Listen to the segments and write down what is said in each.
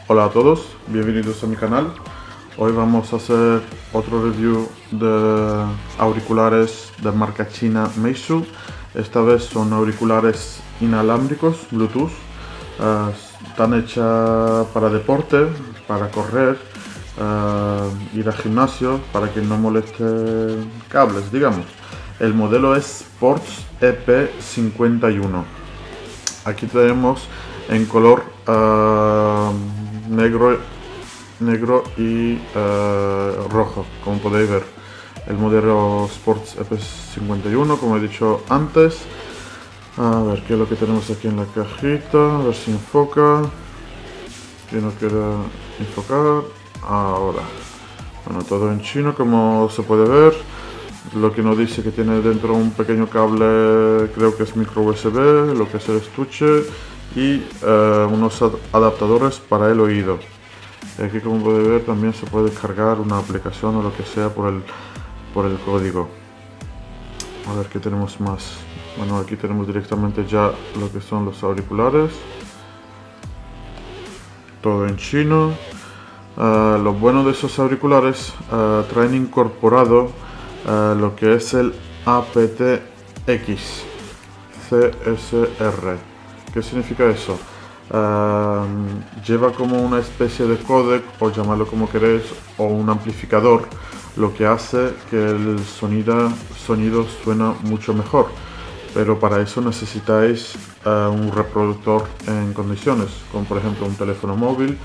Hola a todos, bienvenidos a mi canal. Hoy vamos a hacer otro review de auriculares de marca china Meizu. Esta vez son auriculares inalámbricos Bluetooth. Están hechas para deporte, para correr, ir al gimnasio, para que no moleste cables, digamos. El modelo es Sports EP51. Aquí tenemos en color negro y rojo, como podéis ver. El modelo Sports EP51, como he dicho antes. A ver qué es lo que tenemos aquí en la cajita, a ver si enfoca. Que no quiere enfocar. Ahora. Bueno, todo en chino, como se puede ver. Lo que nos dice que tiene dentro un pequeño cable, creo que es micro USB, lo que es el estuche y unos adaptadores para el oído. Y aquí, como puede ver, también se puede cargar una aplicación o lo que sea por el código. A ver qué tenemos más. Bueno, aquí tenemos directamente ya lo que son los auriculares. Todo en chino. Lo bueno de esos auriculares, traen incorporado lo que es el aptX CSR. ¿Qué significa eso? Lleva como una especie de códec, o llamarlo como queréis, o un amplificador, lo que hace que el sonido suena mucho mejor, pero para eso necesitáis un reproductor en condiciones, como por ejemplo un teléfono móvil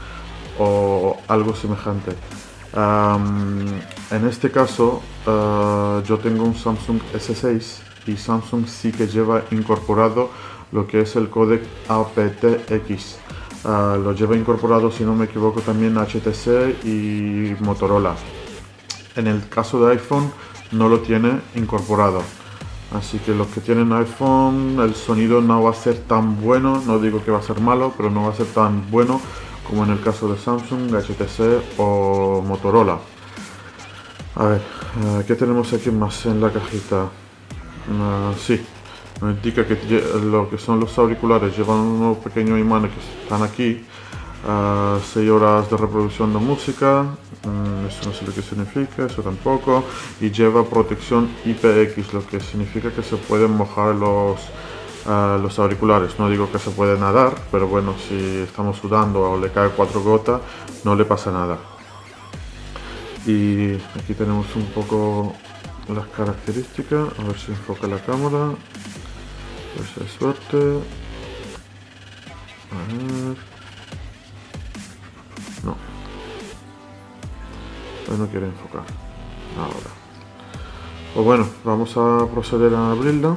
o algo semejante. En este caso yo tengo un Samsung S6 y Samsung sí que lleva incorporado lo que es el códec aptX. Lo lleva incorporado, si no me equivoco, también HTC y Motorola. En el caso de iPhone no lo tiene incorporado, así que los que tienen iPhone, el sonido no va a ser tan bueno. No digo que va a ser malo, pero no va a ser tan bueno como en el caso de Samsung, HTC o Motorola. A ver, ¿qué tenemos aquí más en la cajita? Sí, nos indica que lo que son los auriculares llevan unos pequeños imanes que están aquí. 6 horas de reproducción de música, eso no sé lo que significa, eso tampoco. Y lleva protección IPX, lo que significa que se pueden mojar los auriculares. No digo que se puede nadar, pero bueno, si estamos sudando o le cae 4 gotas, no le pasa nada. Y aquí tenemos un poco las características, a ver si enfoca la cámara, a ver si hay suerte. A ver. No, pues no quiere enfocar ahora. Pues bueno, vamos a proceder a abrirla.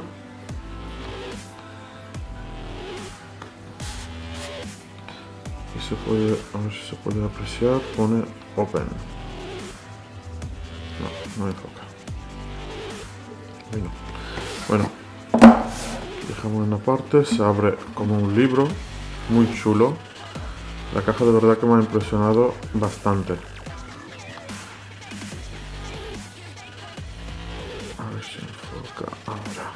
Y se puede, a ver si se puede apreciar, pone open. No enfoca. Bueno, dejamos en la parte, se abre como un libro, muy chulo. La caja de verdad que me ha impresionado bastante. A ver si enfoca ahora.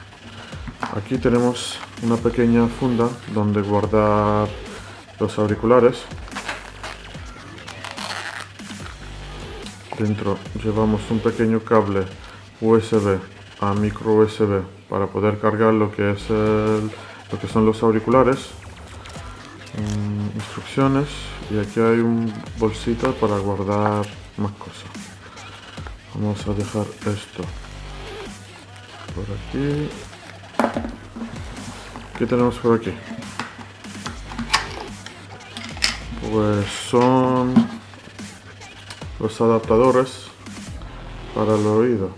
Aquí tenemos una pequeña funda donde guardar los auriculares. Dentro llevamos un pequeño cable USB a micro USB para poder cargar lo que es lo que son los auriculares. Instrucciones, y aquí hay un bolsito para guardar más cosas. Vamos a dejar esto por aquí. ¿Qué tenemos por aquí? Pues son los adaptadores para el oído.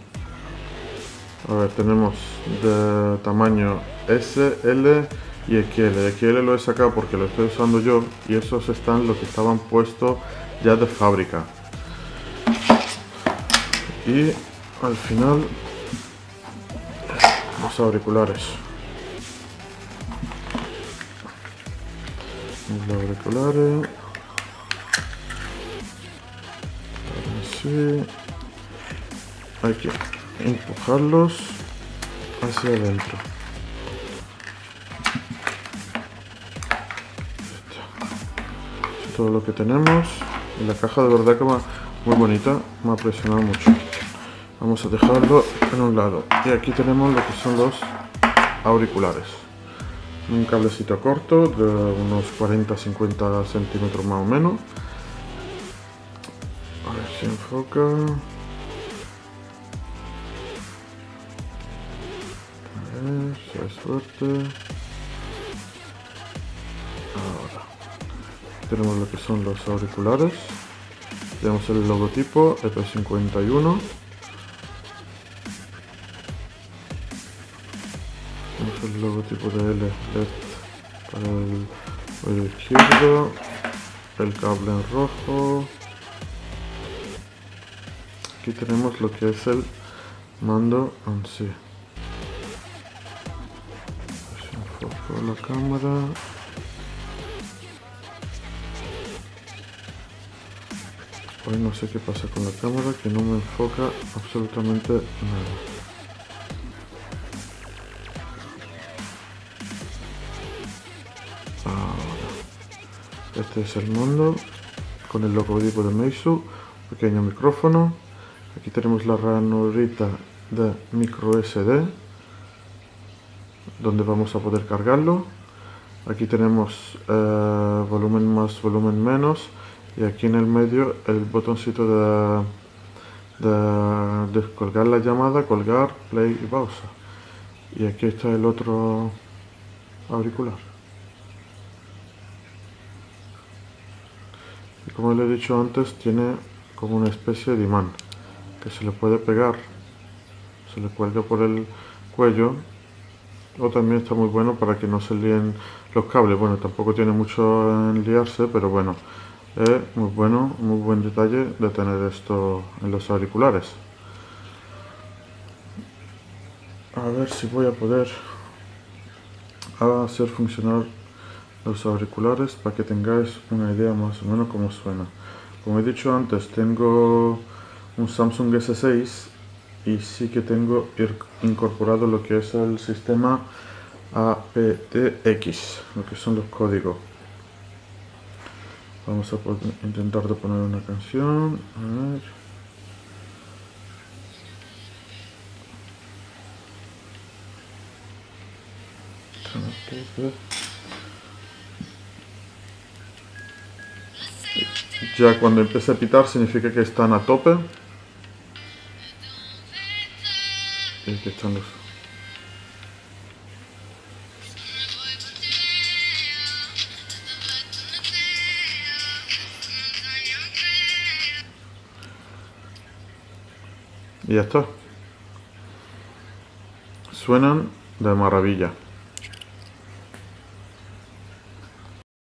A ver, tenemos de tamaño S, L y XL. XL lo he sacado porque lo estoy usando yo, y esos están los que estaban puestos ya de fábrica. Y al final los auriculares. Los auriculares. Así. Hay que empujarlos hacia adentro. todo lo que tenemos. Y la caja de verdad que va muy bonita, me ha impresionado mucho. Vamos a dejarlo en un lado. Y aquí tenemos lo que son los auriculares. Un cablecito corto de unos 40-50 centímetros más o menos. A ver si enfoca. A ver si hay suerte. Ahora tenemos lo que son los auriculares. Tenemos el logotipo EP51. Tenemos el logotipo de LED para el oído izquierdo. El cable en rojo. Aquí tenemos lo que es el mando en sí. Enfoco la cámara. Hoy no sé qué pasa con la cámara, que no me enfoca absolutamente nada. Ahora, este es el mando con el logotipo de Meizu, pequeño micrófono. Aquí tenemos la ranurita de micro SD, donde vamos a poder cargarlo. Aquí tenemos volumen más, volumen menos, y aquí en el medio el botoncito de descolgar la llamada, colgar, play y pausa. Y aquí está el otro auricular. Y como le he dicho antes, tiene como una especie de imán que se le puede pegar, se le cuelga por el cuello, o también está muy bueno para que no se líen los cables. Bueno, tampoco tiene mucho en liarse, pero bueno, es muy bueno, muy buen detalle de tener esto en los auriculares. A ver si voy a poder hacer funcionar los auriculares para que tengáis una idea más o menos cómo suena. Como he dicho antes, tengo un Samsung S6 y sí que tengo incorporado lo que es el sistema aptX, lo que son los códigos. Vamos a intentar de poner una canción. A ver. Ya cuando empiece a pitar significa que están a tope y que están los... Y ya está. Suenan de maravilla.